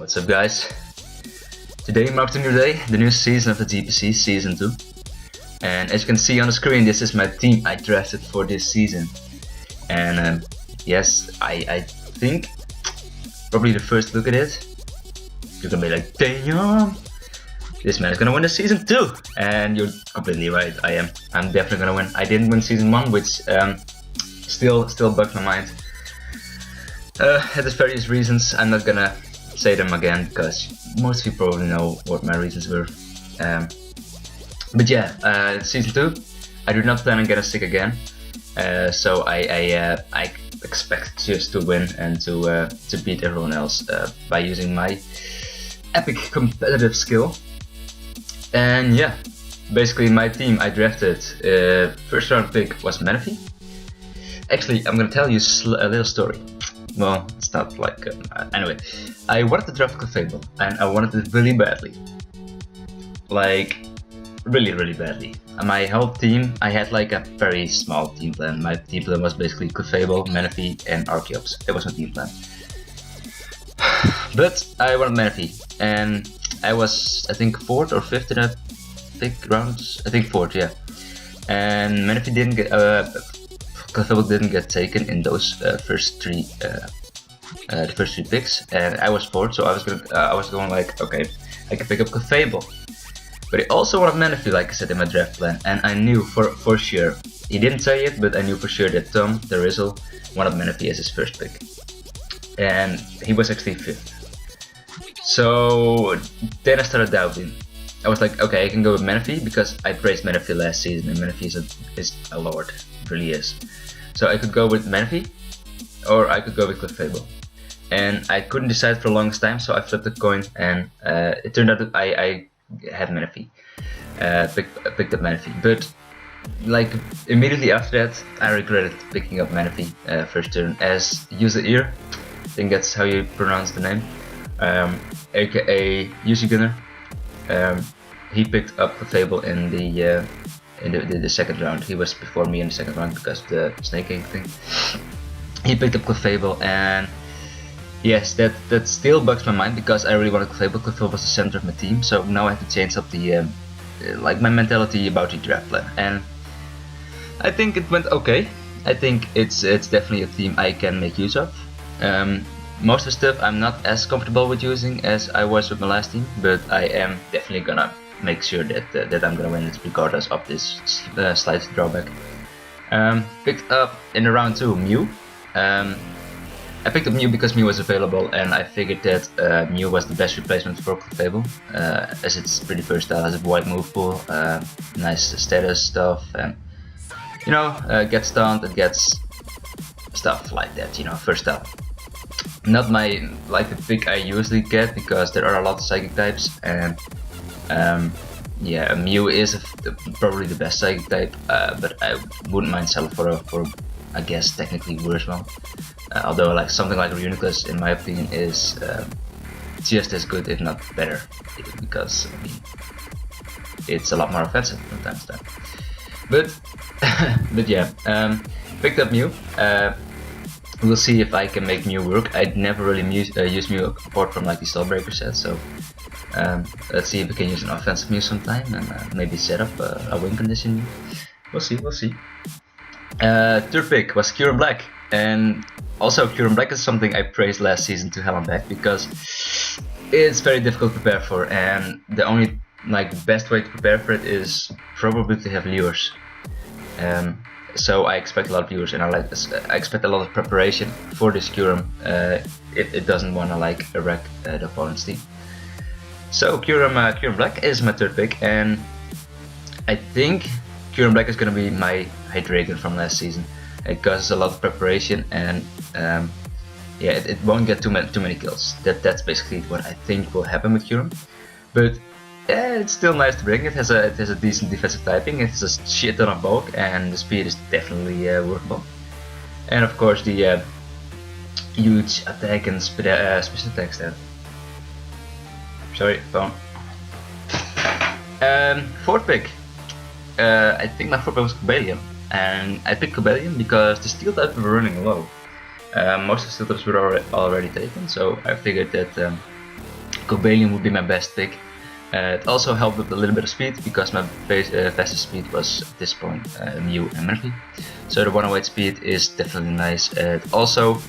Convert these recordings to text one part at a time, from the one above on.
What's up, guys? Today marks a new day, the new season of the GPC Season 2. And as you can see on the screen, this is my team I drafted for this season. And yes, I think, probably the first look at it, you're gonna be like, damn! This man is gonna win the Season 2! And you're completely right, I am. I'm definitely gonna win. I didn't win Season 1, which still bugs my mind. There's various reasons. I'm not gonna say them again because most people probably know what my reasons were. But yeah, Season 2, I do not plan on getting sick again. So I expect just to win and to beat everyone else by using my epic competitive skill. And yeah, basically my team I drafted, first round pick was Menifee. Actually, I'm gonna tell you a little story. Well, it's not like... anyway, I wanted to draft Clefable, and I wanted it really badly. Like, really badly. My whole team, I had like a very small team plan. My team plan was basically Clefable, Menifee, and Archeops. That was my team plan. But I wanted Menifee, and I was, I think, 4th or 5th in that pick rounds. I think 4th, yeah. And Menifee didn't get... Clefable didn't get taken in those first three picks, and I was 4th, so I was going like, okay, I can pick up Clefable. But he also wanted Menifee, like I said in my draft plan, and I knew for sure. He didn't say it, but I knew for sure that Tom, the Rizzle, wanted Menifee as his first pick, and he was actually 5th. So then I started doubting. I was like, okay, I can go with Menifee because I praised Menifee last season, and Menifee is a lord, it really is. So I could go with Menifee, or I could go with Clefable. And I couldn't decide for the longest time, so I flipped a coin, and it turned out that I had Menifee. Picked up Menifee. But like immediately after that, I regretted picking up Menifee first turn as User Ear. I think that's how you pronounce the name. AKA Uzi Gunner. He picked up Clefable in the second round. He was before me in the second round because of the Snake Egg thing. He picked up Clefable, and yes, that still bugs my mind because I really wanted Clefable. Clefable was the center of my team, so now I have to change up the like my mentality about the draft plan. And I think it went okay. I think it's definitely a team I can make use of. Most of the stuff I'm not as comfortable with using as I was with my last team, but I am definitely gonna make sure that I'm gonna win it regardless of this slight drawback. Picked up in the round 2 Mew. I picked up Mew because Mew was available, and I figured that Mew was the best replacement for Clefable, as it's pretty versatile, has a wide move pool, nice status stuff, and you know, gets stunned, it gets stuff like that, you know, versatile. Not my like the pick I usually get because there are a lot of psychic types, and yeah, Mew is probably the best psychic type, but I wouldn't mind selling for I guess technically worse one. Although like something like Reuniclus, in my opinion, is just as good, if not better, because I mean, it's a lot more offensive from time to time. But yeah, picked up Mew. We'll see if I can make Mew work. I'd never really use Mew apart from like the Stallbreaker set, so let's see if we can use an offensive Mew sometime and maybe set up a win condition Mew. We'll see. Third pick was Cure Black, and also Cure Black is something I praised last season to hell and back because it's very difficult to prepare for, and the only like best way to prepare for it is probably to have lures. So I expect a lot of viewers, and I expect a lot of preparation for this Curum if it doesn't want to like wreck the opponent's team. So Curum Black is my third pick, and I think Curum Black is going to be my Hydreigon from last season. It causes a lot of preparation, and yeah, it won't get too many kills. That's basically what I think will happen with Curum. But it's still nice to bring. It has a decent defensive typing. It has a shit ton of bulk, and the speed is definitely workable. And of course the huge attack and special attack stat. Sorry, phone. Fourth pick. I think my fourth pick was Cobalion, and I picked Cobalion because the steel types were running low. Most of the steel types were already taken, so I figured that Cobalion would be my best pick. It also helped with a little bit of speed because my fastest speed was at this point Mew and Manaphy. So the 108 speed is definitely nice. It also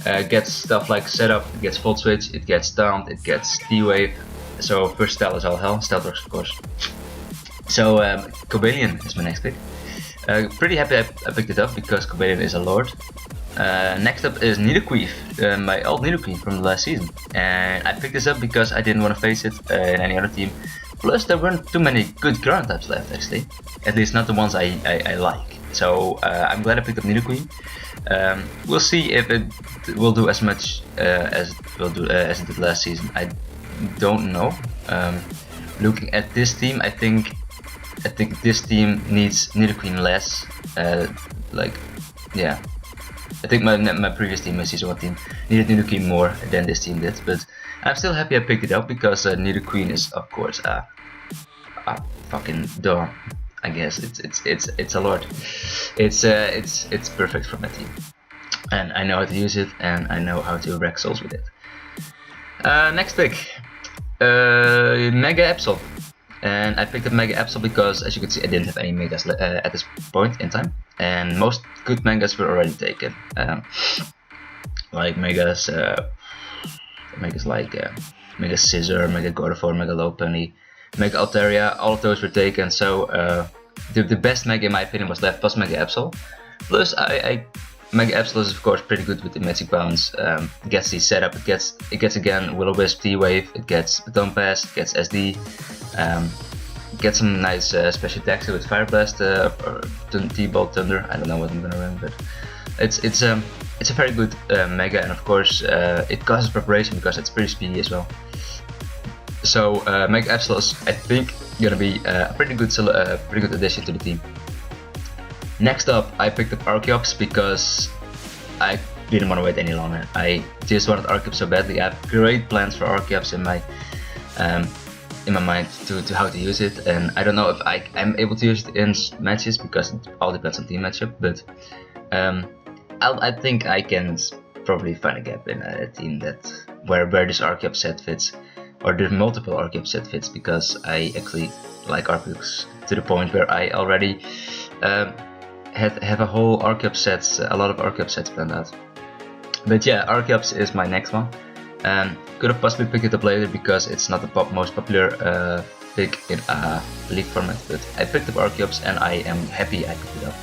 gets stuff like setup, it gets Volt Switch, it gets Taunt, it gets T-Wave. So versatile as all hell, Stealth Rocks of course. So Cobalion is my next pick. Pretty happy I picked it up because Cobalion is a lord. Next up is Nidoqueen, my old Nidoqueen from the last season, and I picked this up because I didn't want to face it in any other team. Plus there weren't too many good ground types left actually, at least not the ones I like. So I'm glad I picked up Nidoqueen. We'll see if it will do as much as it did last season. I don't know. Looking at this team, I think this team needs Nidoqueen less. Yeah. I think my previous team, my season 1 team, needed Nidoqueen more than this team did, but I'm still happy I picked it up because Nidoqueen is of course a fucking dog. I guess it's a lord. It's perfect for my team, and I know how to use it, and I know how to wreck souls with it. Next pick, Mega Absol. And I picked up Mega Absol because, as you can see, I didn't have any Megas at this point in time, and most good Megas were already taken. Like Megas like Mega Scizor, Mega Gardevoir, Mega Lopunny, Mega Altaria, all of those were taken. So the best Mega in my opinion was left, plus Mega Absol. Plus Mega Absol is of course pretty good with the Magic Bounce. Gets the setup, it gets again Will-O-Wisp, T-Wave, it gets Baton Pass, it gets SD. Get some nice special attacks with Fire Blast or T-Bolt Thunder. I don't know what I'm gonna run, but it's a very good Mega, and of course it causes preparation because it's pretty speedy as well. So Mega Absol is, I think, gonna be a pretty good addition to the team. Next up, I picked up Archeops because I didn't want to wait any longer. I just wanted Archeops so badly. I have great plans for Archeops in my mind to how to use it, and I don't know if I'm able to use it in matches because it all depends on team matchup, but I think I can probably find a gap in a team where this Archeops set fits, or there's multiple Archeops set fits, because I actually like Archeops to the point where I already have a whole Archeops sets, a lot of Archeops sets planned out. But yeah, Archeops is my next one. Could have possibly picked it up later because it's not the most popular pick in a league format, but I picked up Archeops and I am happy I picked it up.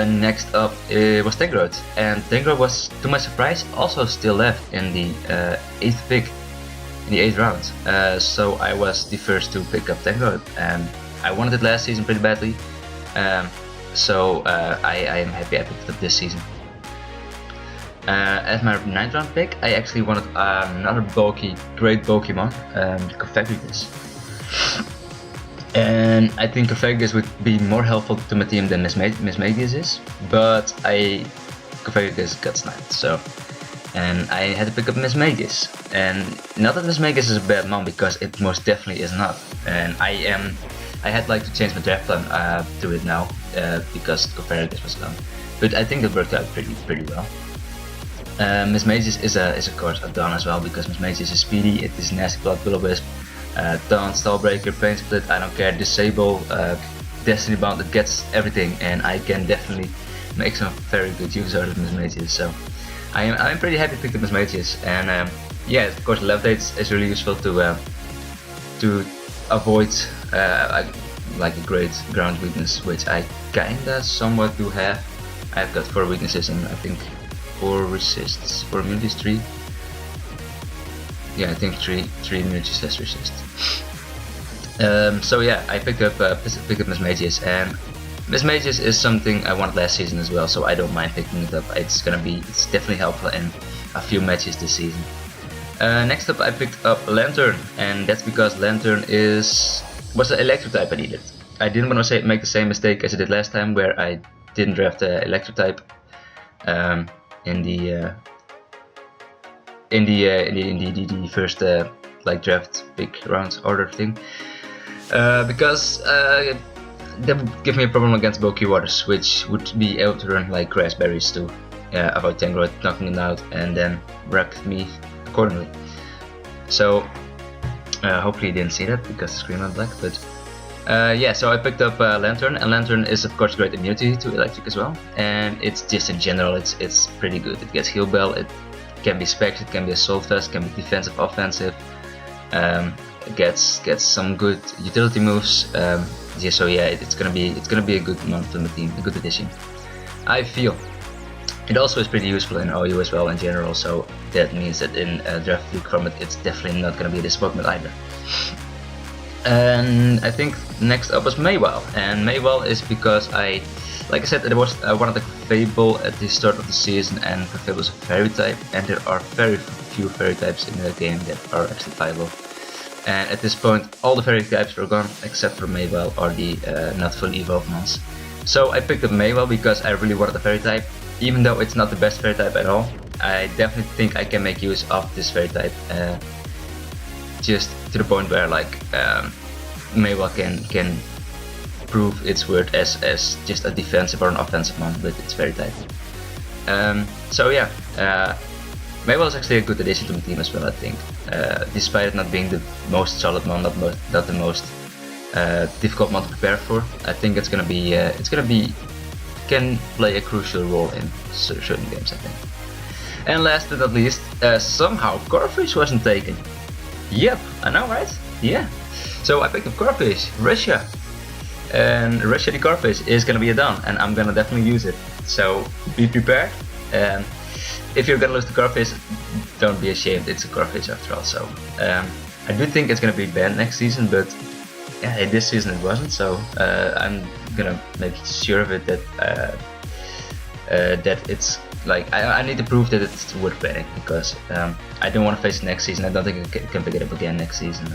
Next up was Tangrowth, and Tangrowth was, to my surprise, also still left in the 8th pick, in the 8th round. So I was the first to pick up Tangrowth, and I wanted it last season pretty badly. So I am happy I picked it up this season. As my 9th round pick, I actually wanted another great Pokemon, Cofagrigus. And I think Cofagrigus would be more helpful to my team than Mismagius is, but Cofagrigus got sniped, so. And I had to pick up Mismagius. And not that Mismagius is a bad mon, because it most definitely is not. And I had like to change my draft plan to it now, because Cofagrigus was gone. But I think it worked out pretty well. Mismagius is of course a Dawn as well, because Mismagius is speedy, it is Nasty Blood, Will-O-Wisp, Taunt, Stallbreaker, Pain Split, I don't care, Disable, Destiny Bound, it gets everything, and I can definitely make some very good use out of Mismagius. So I'm pretty happy to pick up Mismagius, and yeah, of course Levitate is really useful to avoid like a great ground weakness, which I kinda somewhat do have. I've got 4 weaknesses and I think 4 resists, 4 immunities, 3. Yeah, I think 3 immunities less resist. So yeah, I picked up Mismagius, and Mismagius is something I wanted last season as well, so I don't mind picking it up. It's definitely helpful in a few matches this season. Next up, I picked up Lantern, and that's because Lantern was an electric type I needed. I didn't want to make the same mistake as I did last time, where I didn't draft the electric type in the first like draft pick round order thing, because that would give me a problem against bulky waters, which would be able to run like raspberries to avoid Tangrowth knocking it out and then wreck me accordingly. So hopefully you didn't see that because the screen went black. But yeah, so I picked up Lantern, and Lantern is of course great immunity to electric as well, and it's just in general it's pretty good. It gets heal bell, it can be specs, it can be assault vest, can be defensive, offensive. It gets some good utility moves. Yeah, so yeah, it's gonna be a good month on the team, a good addition, I feel. It also is pretty useful in OU as well in general, so that means that in draft league format it's definitely not gonna be a disappointment either. And I think next up was Maywell, and Maywell is because like I said, it was one of the Fable at the start of the season, and Fable is a fairy type, and there are very few fairy types in the game that are actually viable. And at this point, all the fairy types were gone except for Maywell or the not fully evolved ones. So I picked up Maywell because I really wanted the fairy type, even though it's not the best fairy type at all. I definitely think I can make use of this fairy type, just to the point where like Maywell can prove its worth as just a defensive or an offensive one with its fairy type. So yeah, Maywell is actually a good addition to my team as well, I think. Despite it not being the most solid one, not the most difficult one to prepare for, I think it's gonna be can play a crucial role in certain games, I think. And last but not least, somehow Corfish wasn't taken. Yep, I know, right? Yeah. So I picked up Corfish, Russia. And Russia the Corfish is gonna be a don, and I'm gonna definitely use it. So be prepared. And if you're gonna lose the Corfish, don't be ashamed, it's a Corfish after all. So I do think it's gonna be banned next season, but yeah, this season it wasn't. So I'm gonna make sure of it that that it's like I need to prove that it's worth banning, because I don't want to face it next season. I don't think I can pick it up again next season.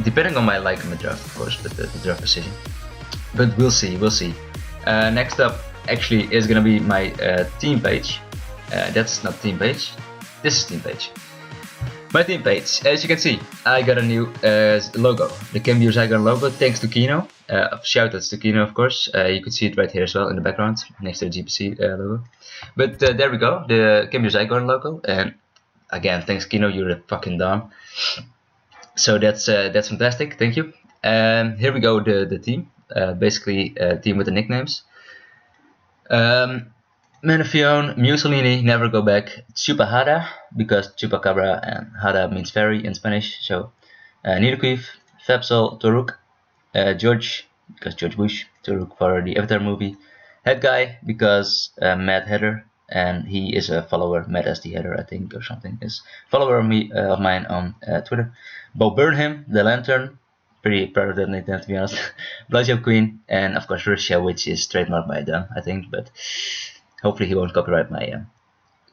Depending on my like in the draft, of course, but the draft decision. But we'll see. Next up, actually, is gonna be my team page. That's not team page. This is team page. My team page. As you can see, I got a new logo, the Cambuur Zygarden logo, thanks to Kino. Shoutouts to Kino, of course. You could see it right here as well in the background, next to the GPC logo. But there we go, the Cambuur Zygarden logo. And again, thanks Kino, you're a fucking dumb. So that's fantastic, thank you. And here we go, the team. Basically, a team with the nicknames. Menafion, Mussolini, Never Go Back, Chupahada, because Chupacabra and Hada means fairy in Spanish, so Nidoqueef, Fapsol, Toruk, George, because George Bush, Toruk for the Avatar movie, Head Guy, because Mad Hatter, and he is a follower, Mad as the Hatter, I think, or something, is a follower of mine on Twitter. Bo Burnham, the Lantern, pretty proud of that nickname to be honest, Bloodshow Queen, and of course Russia, which is trademarked by them, I think, but hopefully he won't copyright my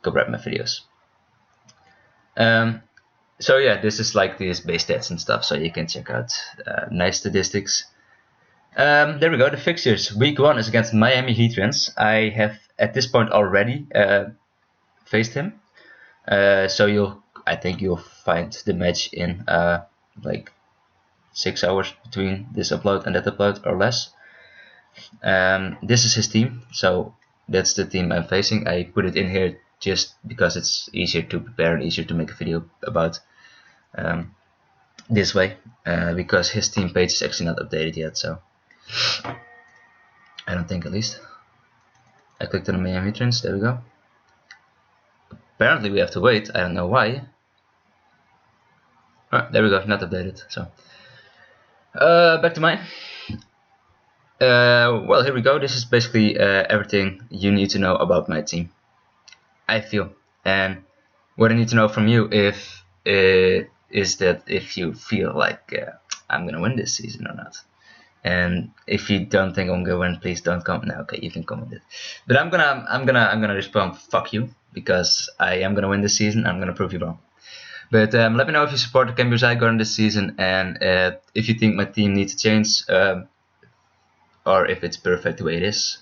videos. So yeah, this is like these base stats and stuff, so you can check out nice statistics. There we go, the fixtures. Week 1 is against Miami Heatrans. I have at this point already faced him, so I think you'll find the match in like 6 hours between this upload and that upload or less. This is his team, so that's the team I'm facing. I put it in here just because it's easier to prepare and easier to make a video about this way, because his team page is actually not updated yet, so I don't think, at least. I clicked on the Miami Heatrans, there we go. Apparently we have to wait, I don't know why. There we go, not updated, so back to mine. Well, here we go. This is basically everything you need to know about my team, I feel. And what I need to know from you is that if you feel like I'm gonna win this season or not. And if you don't think I'm gonna win, please don't comment. No, okay, you can comment it. But I'm gonna respond, fuck you, because I am gonna win this season. I'm gonna prove you wrong. But let me know if you support the Cambuur Zygarden this season, and if you think my team needs to change, or if it's perfect the way it is.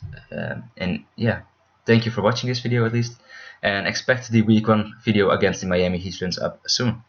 And yeah, thank you for watching this video at least, and expect the week 1 video against the Miami Heatrans up soon.